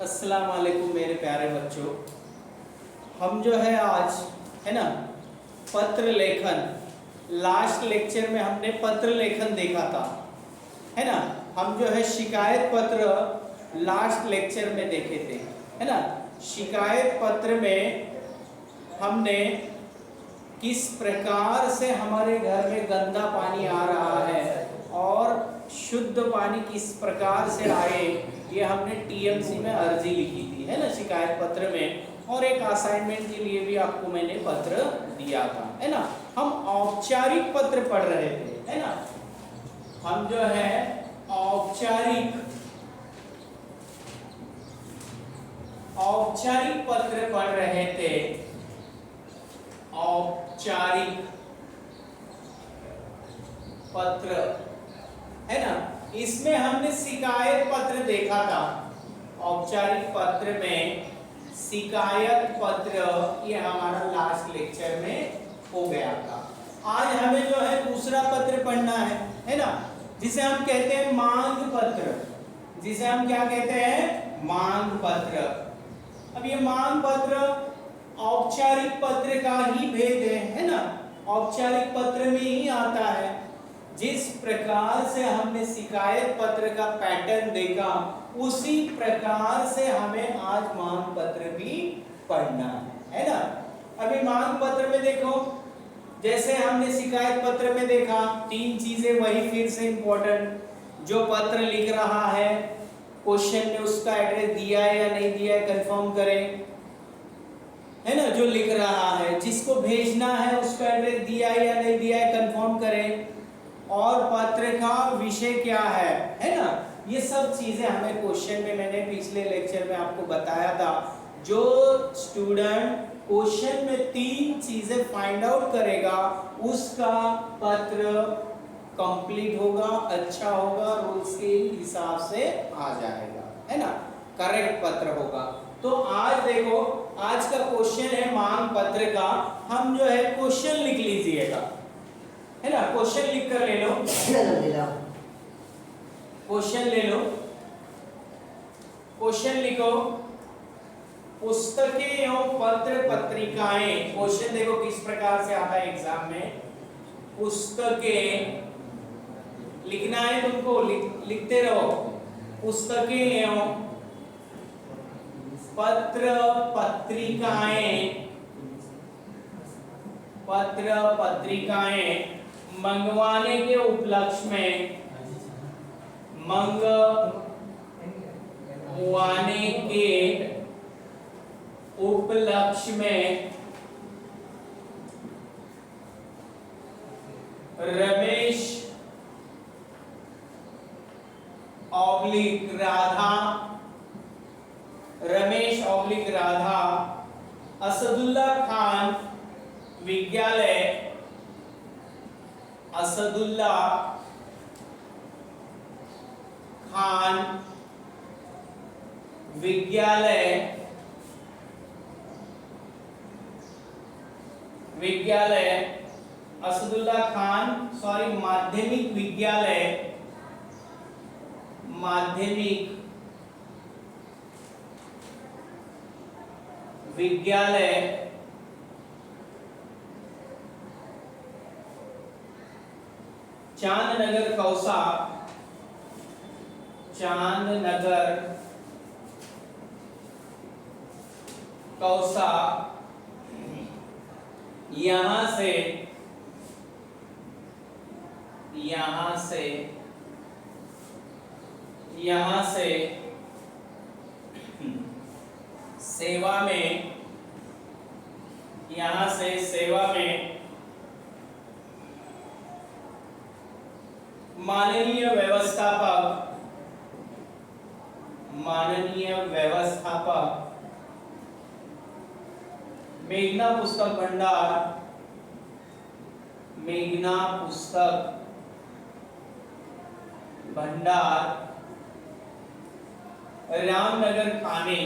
अस्सलाम वालेकुम मेरे प्यारे बच्चों। हम जो है आज है ना पत्र लेखन, लास्ट लेक्चर में हमने पत्र लेखन देखा था, है ना। हम जो है शिकायत पत्र लास्ट लेक्चर में देखे थे, है ना। शिकायत पत्र में हमने किस प्रकार से हमारे घर में गंदा पानी आ रहा है और शुद्ध पानी किस प्रकार से आए, ये हमने टीएमसी में अर्जी लिखी थी, है ना, शिकायत पत्र में। और एक असाइनमेंट के लिए भी आपको मैंने पत्र दिया था, है ना। हम औपचारिक पत्र पढ़ रहे थे, है ना। हम जो है औपचारिक पत्र पढ़ रहे थे। औपचारिक पत्र, है ना। इसमें हमने शिकायत पत्र देखा था। औपचारिक पत्र में शिकायत पत्र, ये हमारा लास्ट लेक्चर में हो गया था। आज हमें जो है दूसरा पत्र पढ़ना है ना, जिसे हम कहते हैं मांग पत्र। जिसे हम क्या कहते हैं? मांग पत्र। अब ये मांग पत्र औपचारिक पत्र का ही भेद है ना। औपचारिक पत्र में ही आता है। जिस प्रकार से हमने शिकायत पत्र का पैटर्न देखा, उसी प्रकार से हमें आज मांग पत्र भी पढ़ना है ना। अभी मांग पत्र में देखो, जैसे हमने शिकायत पत्र में देखा, तीन चीजें वही फिर से इंपॉर्टेंट। जो पत्र लिख रहा है, क्वेश्चन में उसका एड्रेस दिया है या नहीं दिया है कंफर्म करें, है ना। जो लिख रहा है, जिसको भेजना है उसका एड्रेस दिया है या नहीं दिया है कंफर्म करें, और पत्र का विषय क्या है ना। ये सब चीजें हमें क्वेश्चन में, मैंने पिछले लेक्चर में आपको बताया था। जो स्टूडेंट क्वेश्चन में तीन चीजें फाइंड आउट करेगा, उसका पत्र कंप्लीट होगा, अच्छा होगा, रूल्स के हिसाब से आ जाएगा, है ना, करेक्ट पत्र होगा। तो आज देखो, आज का क्वेश्चन है मांग पत्र का। हम जो है क्वेश्चन लिख लीजिएगा, है ना। क्वेश्चन लिख कर ले लो, क्वेश्चन ले लो। क्वेश्चन लिखो, पुस्तकें एवं पत्र पत्रिकाएं। क्वेश्चन देखो किस प्रकार से आता है एग्जाम में। पुस्तकें लिखना है तुमको, लिखते रहो। पुस्तकें एवं पत्र पत्रिकाएं, पत्र पत्रिकाएं मंगवाने के उपलक्ष्य में, मंगवाने के उपलक्ष्य में रमेश ऑब्लिक राधा, रमेश ऑब्लिक राधा असदुल्ला खान विद्यालय, असदुल्ला खान विद्यालय, विद्यालय असदुल्ला खान माध्यमिक विद्यालय, माध्यमिक विद्यालय चांदनगर कौसा, चांदनगर कौसा। यहां से सेवा में, यहां से सेवा में माननीय व्यवस्थापक, माननीय व्यवस्थापक मेघना पुस्तक भंडार, मेघना पुस्तक भंडार रामनगर थाने,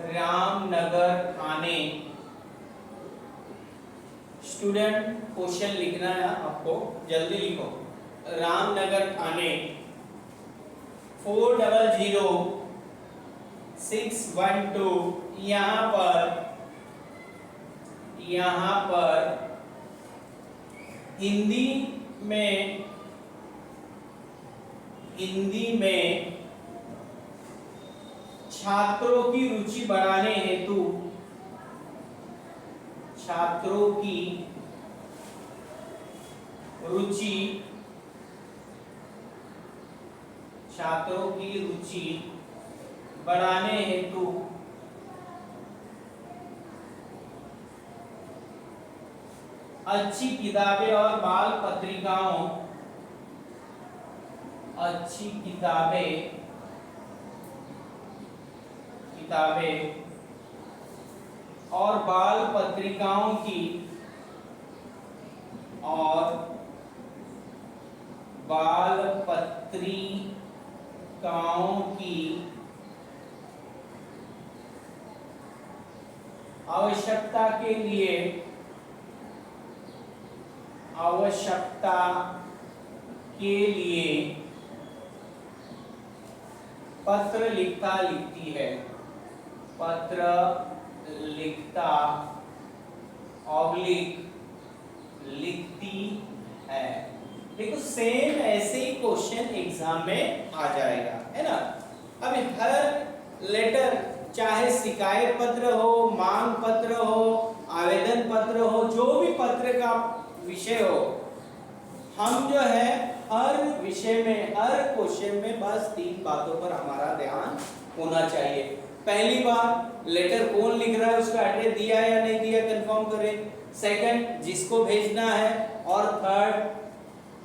रामनगर थाने। स्टूडेंट क्वेश्चन लिखना है आपको, जल्दी लिखो। रामनगर थाने 400 612 यहाँ पर हिंदी में छात्रों की रुचि बढ़ाने हेतु छात्रों की रुचि बढ़ाने हेतु अच्छी किताबें और बाल पत्रिकाओं और बाल पत्रिकाओं की आवश्यकता के लिए पत्र लिखती है। देखो सेम ऐसे ही क्वेश्चन एग्जाम में आ जाएगा, है ना। अब हर लेटर, चाहे शिकायत पत्र हो, मांग पत्र हो, आवेदन पत्र हो, जो भी पत्र का विषय हो, हम जो है हर विषय में, हर क्वेश्चन में बस 3 बातों पर हमारा ध्यान होना चाहिए। पहली बात, लेटर कौन लिख रहा है, उसका एड्रेस दिया है या नहीं दिया, कंफर्म करें। सेकंड, जिसको भेजना है। और थर्ड,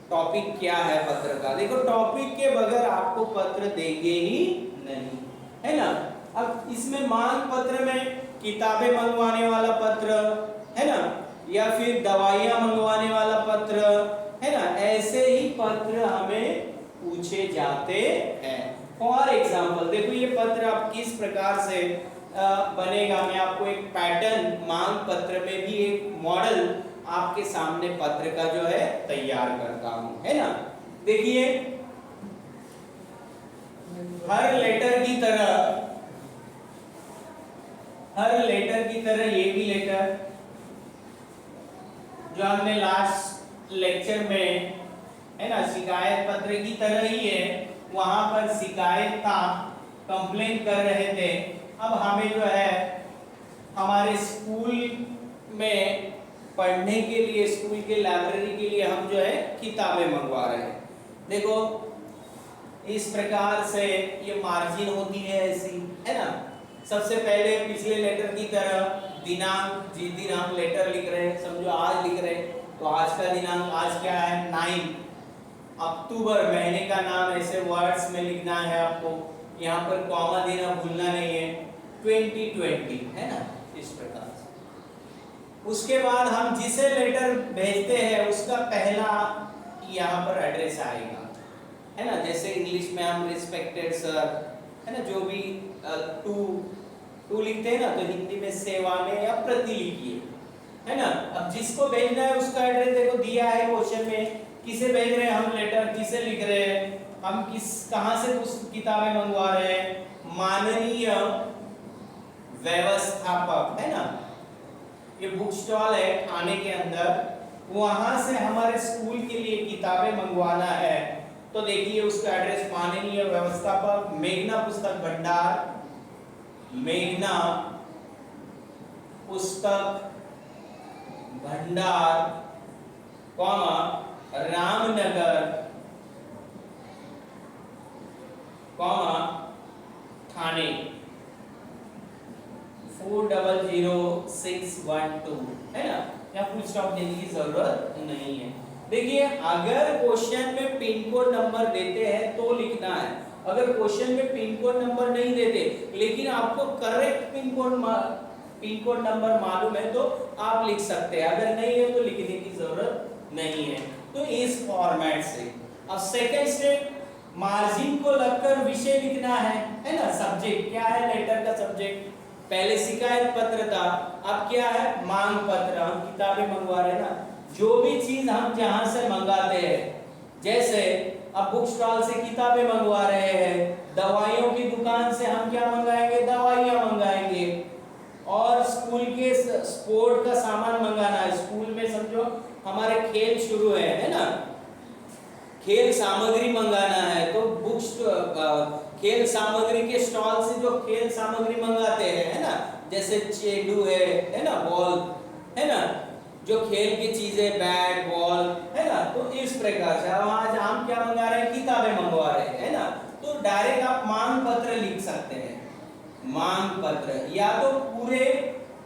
टॉपिक क्या है पत्र का। देखो टॉपिक के बगैर आपको पत्र देंगे ही नहीं, है ना। अब इसमें मांग पत्र में किताबें मंगवाने वाला पत्र, है ना, या फिर दवाइयां मंगवाने वाला पत्र, है ना, ऐसे ही पत्र हमें पूछे जाते हैं। फॉर एग्जाम्पल देखो ये पत्र आप किस प्रकार से बनेगा। मैं आपको एक पैटर्न, मांग पत्र में भी एक मॉडल आपके सामने पत्र का जो है तैयार करता हूं, है ना। देखिए हर लेटर की तरह ये भी लेटर जो हमने लास्ट लेक्चर में, है ना, शिकायत पत्र की तरह ही है। वहां पर शिकायत था, कंप्लेन कर रहे थे। अब हमें जो है हमारे स्कूल में पढ़ने के लिए, स्कूल के लाइब्रेरी के लिए हम जो है किताबें मंगवा रहे हैं। देखो इस प्रकार से ये मार्जिन होती है ऐसी, है ना। सबसे पहले पिछले लेटर की तरह दिनांक, जिस दिन हम लेटर लिख रहे हैं, समझो आज लिख रहे हैं, तो आज का दिनांक, आज क्या है 9 अक्टूबर, महीने का नाम ऐसे वर्ड्स में लिखना है आपको। यहाँ पर कॉमा देना भूलना नहीं है। 2020, है ना, इस प्रकार से। उसके बाद हम जिसे लेटर भेजते हैं उसका पहला यहाँ पर एड्रेस आएगा, है ना। जैसे इंग्लिश में हम रिस्पेक्टेड सर, है ना, जो भी टू लिखते हैं ना, तो हिंदी में सेवा में या प्रति लिखिए, है ना। अब जिसको भेजना है उसका एड्रेस देखो दिया है क्वेश्चन में। किसे भेज रहे हैं हम लेटर, किसे लिख रहे हैं हम, कहां से किताबें मंगवा रहे हैं, माननीय व्यवस्थापक, है ना। ये बुक स्टॉल है थाने के अंदर, वहां से हमारे स्कूल के लिए किताबें मंगवाना है। तो देखिए उसका एड्रेस, माननीय व्यवस्थापक, मेघना पुस्तक भंडार, मेघना पुस्तक भंडार, कॉमा रामनगर, कॉमा थाने 400612, है ना। यहाँ फुल स्टॉप देने की जरूरत नहीं है। देखिए अगर क्वेश्चन में पिन कोड नंबर देते हैं तो लिखना है। अगर क्वेश्चन में पिन कोड नंबर नहीं देते लेकिन आपको करेक्ट पिन कोड नंबर मालूम है तो आप लिख सकते हैं, अगर नहीं है तो लिखने की जरूरत नहीं है। तो इस फॉर्मेट से। अब सेकंड स्टेप, मार्जिन को लगकर विषय लिखना है ना। सब्जेक्ट क्या है, लेटर का सब्जेक्ट। पहले शिकायत पत्र था, अब क्या है, मांग पत्र। हम किताबें मंगवा रहे हैं ना, जो भी चीज हम जहां से मंगाते हैं, जैसे अब बुक स्टॉल से किताबें मंगवा रहे हैं, दवाइयों की दुकान से हम क्या मंगाएंगे, दवा खेल सामग्री मंगाना है तो बुक्स, खेल सामग्री के स्टॉल से जो खेल सामग्री मंगाते हैं, है ना, जैसे चेंडू है ना, बॉल है ना, जो खेल की चीजें, बैट बॉल है ना, तो इस प्रकार से अब आज हम क्या मंगा रहे हैं, किताबें मंगवा रहे हैं, है ना, तो डायरेक्ट आप मांग पत्र लिख सकते हैं, मांग पत्र, या तो पूरे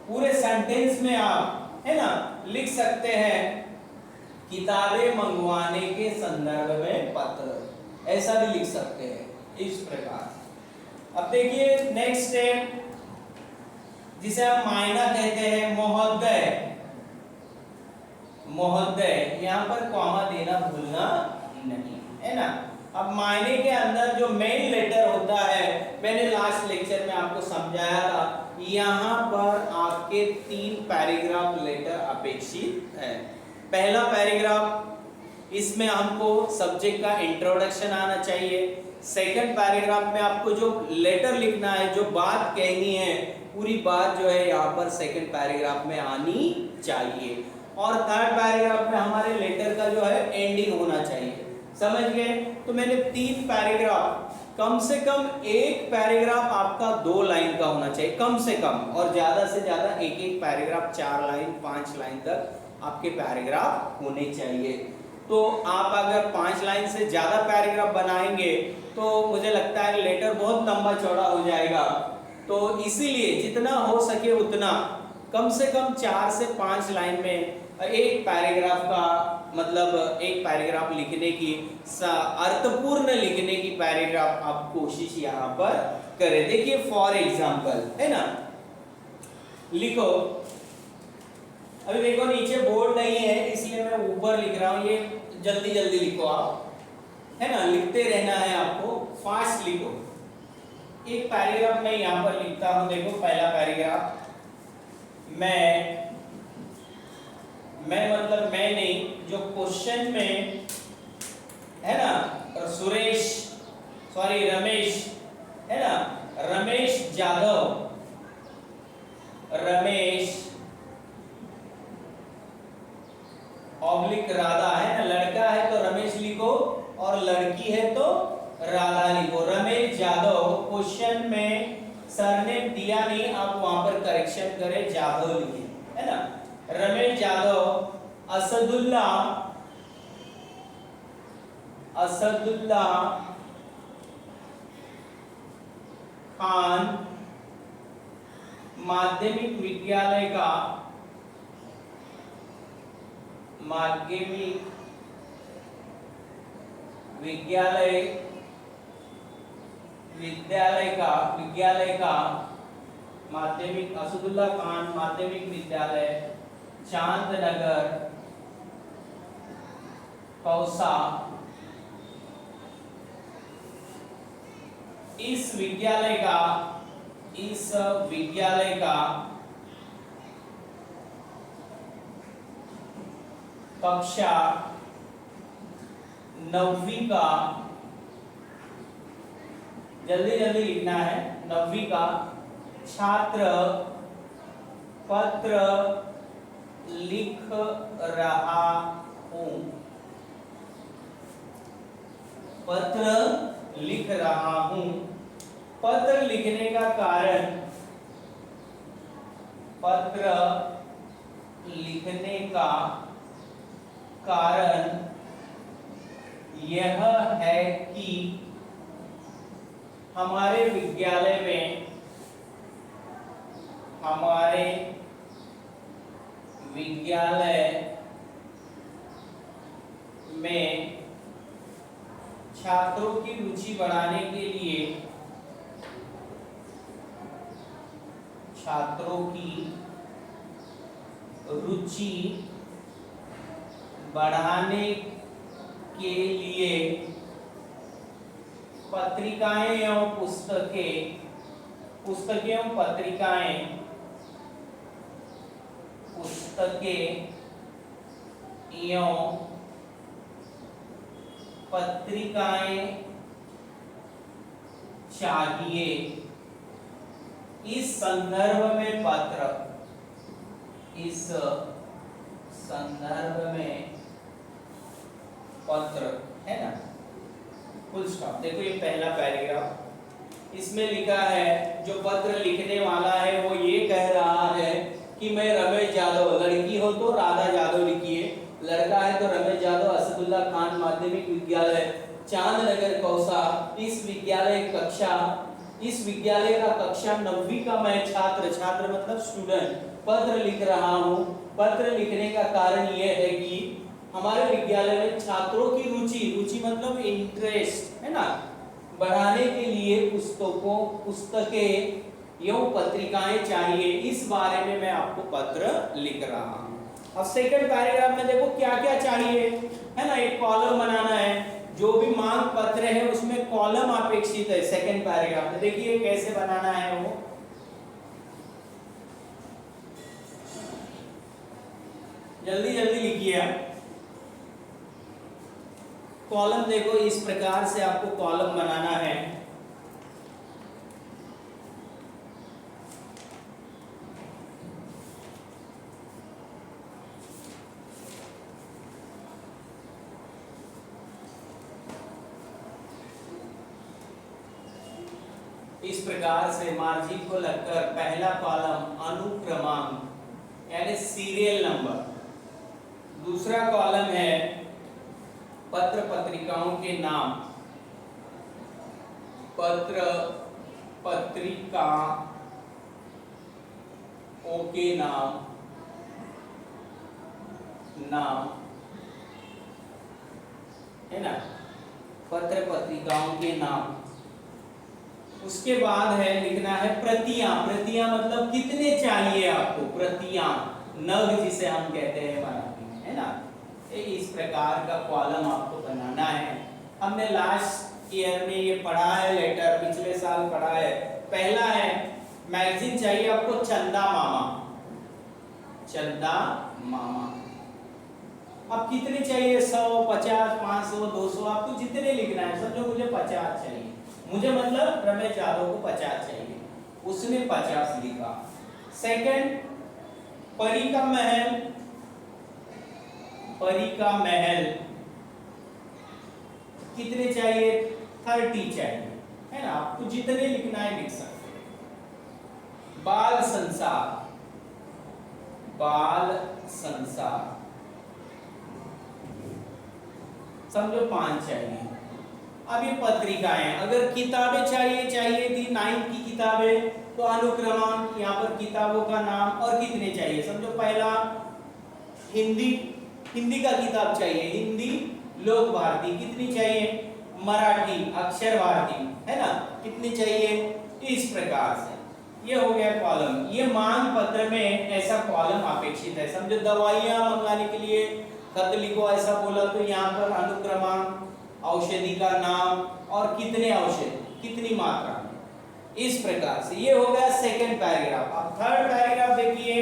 पूरे सेंटेंस में आप, है ना, लिख सकते हैं किताबें मंगवाने के संदर्भ में पत्र, ऐसा भी लिख सकते हैं इस प्रकार। अब देखिए नेक्स्ट स्टेप, जिसे आप मायना कहते हैं, महोदय, महोदय, यहाँ पर कॉमा देना भूलना नहीं, है ना। अब मायने के अंदर जो मेन लेटर होता है, मैंने लास्ट लेक्चर में आपको समझाया था, यहाँ पर आपके 3 पैराग्राफ लेटर अपेक्षित है। पहला पैराग्राफ, इसमें हमको सब्जेक्ट का इंट्रोडक्शन आना चाहिए। सेकंड पैराग्राफ में आपको जो लेटर लिखना है, जो बात कहनी है, पूरी बात जो है यहाँ पर सेकंड पैराग्राफ में आनी चाहिए। और थर्ड पैराग्राफ में हमारे लेटर का जो है एंडिंग होना चाहिए, समझ गए। तो मैंने 3 पैराग्राफ, कम से कम एक पैराग्राफ आपका 2 लाइन का होना चाहिए कम से कम, और ज्यादा से ज्यादा एक पैराग्राफ 4 लाइन 5 लाइन तक आपके पैराग्राफ होने चाहिए। तो आप अगर 5 लाइन से ज्यादा पैराग्राफ बनाएंगे तो मुझे लगता है लेटर बहुत लंबा चौड़ा हो जाएगा। तो इसीलिए जितना हो सके उतना कम से कम 4 से 5 लाइन में एक पैराग्राफ का मतलब एक पैराग्राफ लिखने की, अर्थपूर्ण लिखने की पैराग्राफ आप कोशिश यहाँ पर करें। देखिए फॉर एग्जाम्पल, है ना, लिखो, अभी देखो नीचे बोर्ड नहीं है इसलिए मैं ऊपर लिख रहा हूँ, ये जल्दी जल्दी लिखो आप, है ना, लिखते रहना है आपको, फास्ट लिखो। एक पैराग्राफ मैं यहाँ पर लिखता हूँ, देखो पहला पैराग्राफ, मैं मतलब मैं नहीं, जो क्वेश्चन में है ना, रमेश है ना, रमेश जाधव, रमेश ऑब्लिक राधा, है ना, लड़का है तो रमेश लिखो और लड़की है तो राधा लिखो। रमेश यादव, क्वेश्चन में सरनेम दिया नहीं, आप वहां पर करेक्शन करें, जाधव लिखे, है ना। रमेश यादव असदुल्ला खान माध्यमिक विद्यालय का माध्यमिक, असदुल्ला खान माध्यमिक विद्यालय चांदनगर कौसा, इस विद्यालय का कक्षा 9वीं का, जल्दी जल्दी लिखना है, 9वीं का छात्र पत्र लिख रहा हूं, पत्र लिख रहा हूं। पत्र लिखने का कारण, पत्र लिखने का कारण यह है कि हमारे विद्यालय में छात्रों की रुचि बढ़ाने के लिए, छात्रों की रुचि बढ़ाने के लिए पत्रिकाएं एवं पुस्तकें एवं पत्रिकाएं चाहिए। इस संदर्भ में पत्र है ना, फुल स्टॉप। देखो ये पहला पैराग्राफ, इसमें लिखा है जो पत्र लिखने वाला है वो ये कह रहा है कि मैं रमेश यादव, लड़की हो तो राधा यादव लिखिए, लड़का है तो रमेश यादव, असदुल्ला खान माध्यमिक विद्यालय चांदनगर कौसा, इस विद्यालय का कक्षा 9वीं का मैं छात्र मतलब स्टूडेंट पत्र लिख रहा हूँ। पत्र लिखने का कारण यह है कि हमारे विद्यालय में छात्रों की रुचि मतलब इंटरेस्ट है ना, बढ़ाने के लिए पुस्तकें एवं पत्रिकाएं चाहिए, इस बारे में मैं आपको पत्र लिख रहा हूँ। अब सेकंड पैराग्राफ में देखो क्या क्या चाहिए, है ना, एक कॉलम बनाना है, जो भी मांग पत्र है उसमें कॉलम अपेक्षित है। सेकंड पैराग्राफ में देखिए कैसे बनाना है वो, जल्दी जल्दी लिखिए आप। कॉलम देखो इस प्रकार से आपको कॉलम बनाना है। इस प्रकार से मार्जिन को लगकर पहला कॉलम अनुक्रमांक यानी सीरियल नंबर, दूसरा कॉलम है पत्र पत्रिकाओं के नाम, पत्र पत्रिकाओं के नाम है ना, पत्र पत्रिकाओं के नाम। उसके बाद है लिखना है प्रतियां मतलब कितने चाहिए आपको, प्रतियां नग जिसे हम कहते हैं मराठी में, है ना। इस प्रकार का कॉलम आपको बनाना है। हमने लास्ट ईयर में ये पढ़ा है, लेटर पिछले साल पढ़ा है। पहला है मैगजीन चाहिए आपको चंदा मामा। अब कितने चाहिए, 100, 50, 500, 200, आपको जितने लिखना है। समझो मुझे 50 चाहिए, मुझे मतलब रमेश यादव को 50 चाहिए, उसने 50 लिखा। सेकंड परी का महल कितने चाहिए, 30 चाहिए, है ना, आपको जितने लिखना है लिख सकते हैं। बाल संसार समझो 5 चाहिए। अब ये पत्रिकाएं, अगर किताबें चाहिए थी 9th की किताबें, तो अनुक्रमांक यहाँ पर किताबों का नाम और कितने चाहिए। समझो पहला हिंदी का किताब चाहिए, हिंदी लोक भारती कितनी चाहिए, मराठी अक्षर भारती, है ना, कितनी चाहिए। इस प्रकार से ये हो गया कॉलम। ये मांग पत्र में ऐसा कॉलम अपेक्षित है। समझो दवाइयां मंगाने के लिए खत लिखो ऐसा बोला, तो यहाँ पर अनुक्रमांक, औषधि का नाम और कितने औषधि, कितनी मात्रा में। इस प्रकार से ये हो गया सेकंड पैराग्राफ। अब थर्ड पैराग्राफ देखिए,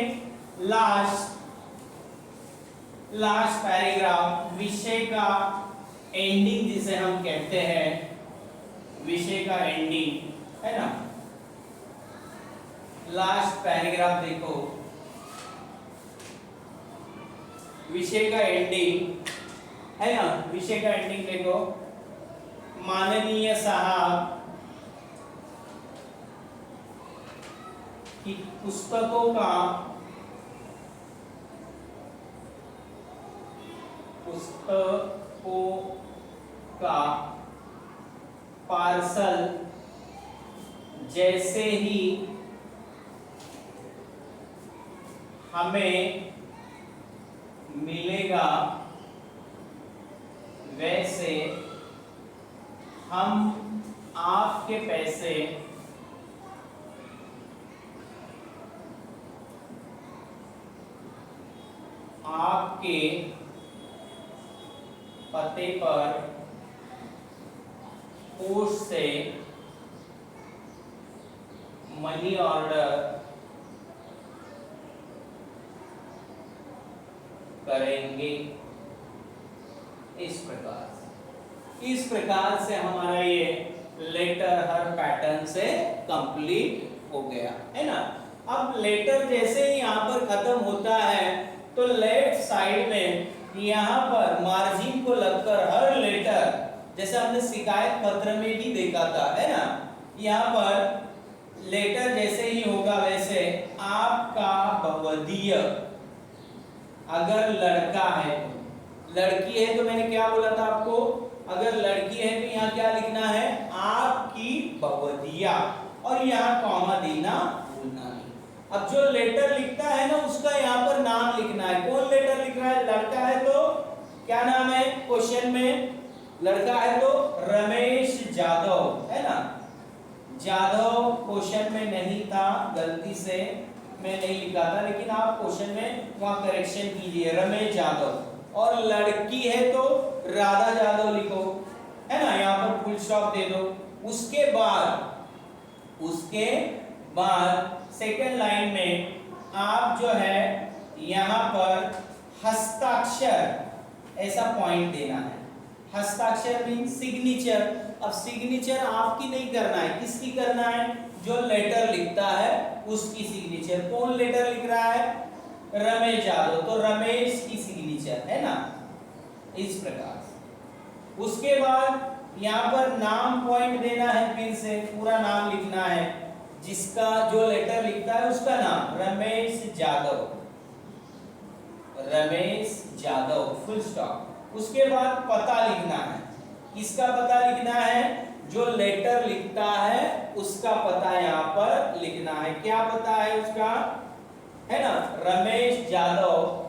लास्ट पैराग्राफ, विषय का एंडिंग जिसे हम कहते हैं, विषय का एंडिंग, है ना। लास्ट पैराग्राफ देखो, विषय का एंडिंग, है ना, विषय का एंडिंग देखो, माननीय साहब की पुस्तकों का पार्सल जैसे ही हमें मिलेगा वैसे हम आपके पैसे आपके पते पर पोस्ट से मनी ऑर्डर करेंगे। इस प्रकार से हमारा ये लेटर हर पैटर्न से कंप्लीट हो गया, है ना। अब लेटर जैसे ही यहाँ पर खत्म होता है तो लेफ्ट साइड में यहाँ पर मार्जिन को लगकर हर लेटर, जैसे हमने शिकायत पत्र में भी देखा था, है ना, यहाँ पर लेटर जैसे ही होगा वैसे आपका भवदीय, अगर लड़का है तो, लड़की है तो मैंने क्या बोला था आपको, अगर लड़की है तो यहाँ क्या लिखना है, आपकी भवदिया, और यहाँ कॉमा देना भूलना नहीं। अब जो लेटर लिखता है ना उसका यहाँ पर नाम लिखना है। कौन लेटर लिख रहा है, लड़का है तो क्या नाम है, क्वेश्चन में लड़का है तो रमेश जादव, है ना, जादव क्वेश्चन में नहीं था, गलती से मैं नहीं लिखा था, लेकिन आप क्वेश्चन में वहां करेक्शन कीजिए, रमेश जादव। और लड़की है तो राधा जादव लिखो, है ना, यहाँ पर फुल स्टॉप दे दो। उसके बाद सेकंड लाइन में आप जो है यहाँ पर हस्ताक्षर ऐसा पॉइंट देना है। हस्ताक्षर मीन सिग्नेचर। अब सिग्नेचर आपकी नहीं करना है, किसकी करना है, जो लेटर लिखता है उसकी सिग्नेचर। कौन लेटर लिख रहा है, रमेश यादव, तो रमेश की सिग्नेचर, है ना, इस प्रकार से। उसके बाद यहाँ पर नाम पॉइंट देना है, फिर से पूरा नाम लिखना है, जिसका जो लेटर लिखता है उसका नाम, रमेश जादव, रमेश जादव, फुल स्टॉप। उसके बाद पता लिखना है, किसका पता लिखना है, जो लेटर लिखता है उसका पता यहाँ पर लिखना है। क्या पता है उसका, है ना, रमेश जादव,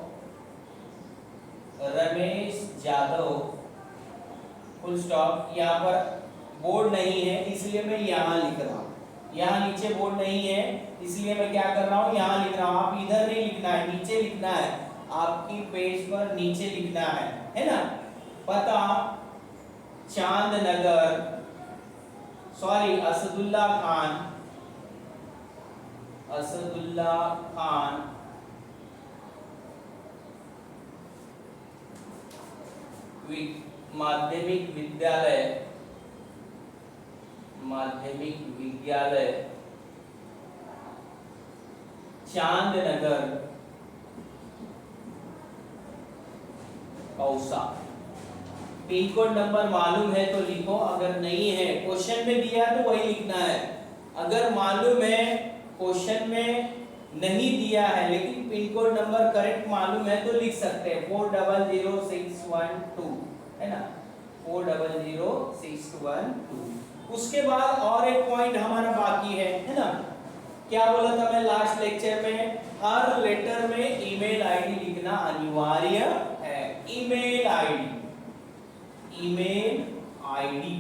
फुल स्टॉप। यहाँ पर बोर्ड नहीं है इसलिए मैं यहाँ लिख रहा हूँ, यहाँ नीचे बोर्ड नहीं है इसलिए मैं क्या कर रहा हूँ, यहाँ लिख रहा हूँ। आप इधर नहीं लिखना है, नीचे लिखना है, आपकी पेज पर नीचे लिखना है ना। पता चांदनगर, सॉरी असदुल्ला खान माध्यमिक विद्यालय Chandnagar Kausa. Pin code number मालूम है तो लिखो, अगर नहीं है, क्वेश्चन में दिया तो वही लिखना है। अगर मालूम है, क्वेश्चन में नहीं दिया है लेकिन पिन कोड नंबर करेक्ट मालूम है तो लिख सकते हैं 400612, है ना, 400612। उसके बाद और एक पॉइंट हमारा बाकी है ना, क्या बोला था मैं लास्ट लेक्चर में, हर लेटर में ईमेल आईडी लिखना अनिवार्य है। ईमेल आईडी,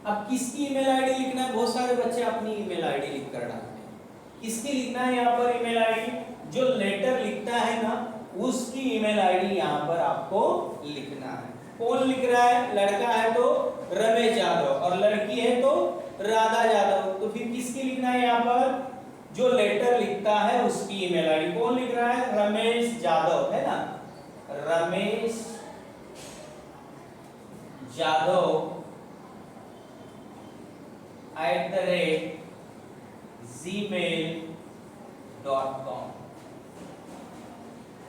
अब किसकी ईमेल आईडी लिखना है, बहुत सारे बच्चे अपनी ईमेल आईडी लिख कर डालते हैं। किसकी लिखना है यहाँ पर ईमेल आईडी, जो लेटर लिखता है ना उसकी ईमेल आईडी यहाँ पर आपको लिखना है। कौन लिख रहा है, लड़का है तो रमेश यादव और लड़की है तो राधा यादव, तो फिर किसकी लिखना है यहाँ पर, जो लेटर लिखता है उसकी ईमेल आईडी। कौन लिख रहा है, रमेश यादव, है ना, रमेश यादव @gmail.com।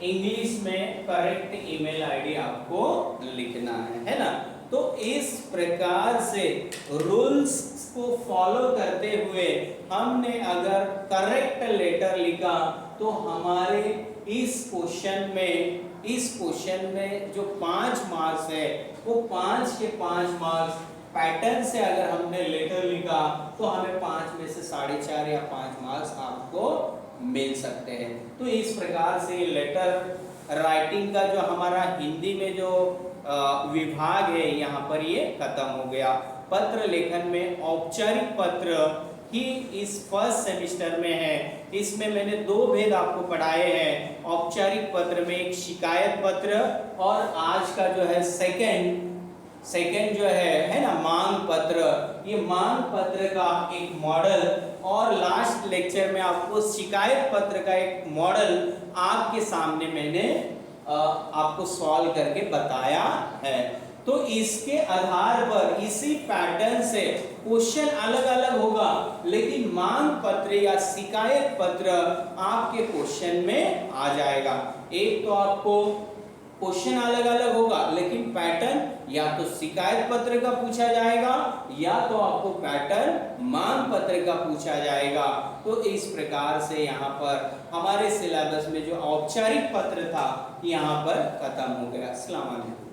इंग्लिश में करेक्ट ईमेल आईडी आपको लिखना है ना। तो इस प्रकार से रूल्स को फॉलो करते हुए हमने अगर करेक्ट लेटर लिखा तो हमारे इस क्वेश्चन में जो 5 मार्क्स है वो 5 के 5 मार्क्स पैटर्न से अगर हमने लेटर लिखा तो हमें 5 में से 4.5 या 5 मार्क्स आपको मिल सकते हैं। तो इस प्रकार से लेटर राइटिंग का जो हमारा हिंदी में जो विभाग है यहाँ पर ये खत्म हो गया। पत्र लेखन में औपचारिक पत्र ही इस फर्स्ट सेमिस्टर में है। इसमें मैंने 2 भेद आपको पढ़ाए हैं, औपचारिक पत्र में एक शिकायत पत्र और आज का जो है सेकंड जो है ना मांग पत्र। ये मांग पत्र का एक मॉडल और लास्ट लेक्चर में आपको शिकायत पत्र का एक मॉडल आपके सामने मैंने आपको सॉल्व करके बताया है। तो इसके आधार पर इसी पैटर्न से क्वेश्चन अलग अलग होगा, लेकिन मांग पत्र या शिकायत पत्र आपके क्वेश्चन में आ जाएगा। एक तो आपको क्वेश्चन अलग अलग होगा, लेकिन पैटर्न या तो शिकायत पत्र का पूछा जाएगा या तो आपको पैटर्न मांग पत्र का पूछा जाएगा। तो इस प्रकार से यहाँ पर हमारे सिलेबस में जो औपचारिक पत्र था यहाँ पर खत्म हो गया। अस्सलाम वालेकुम।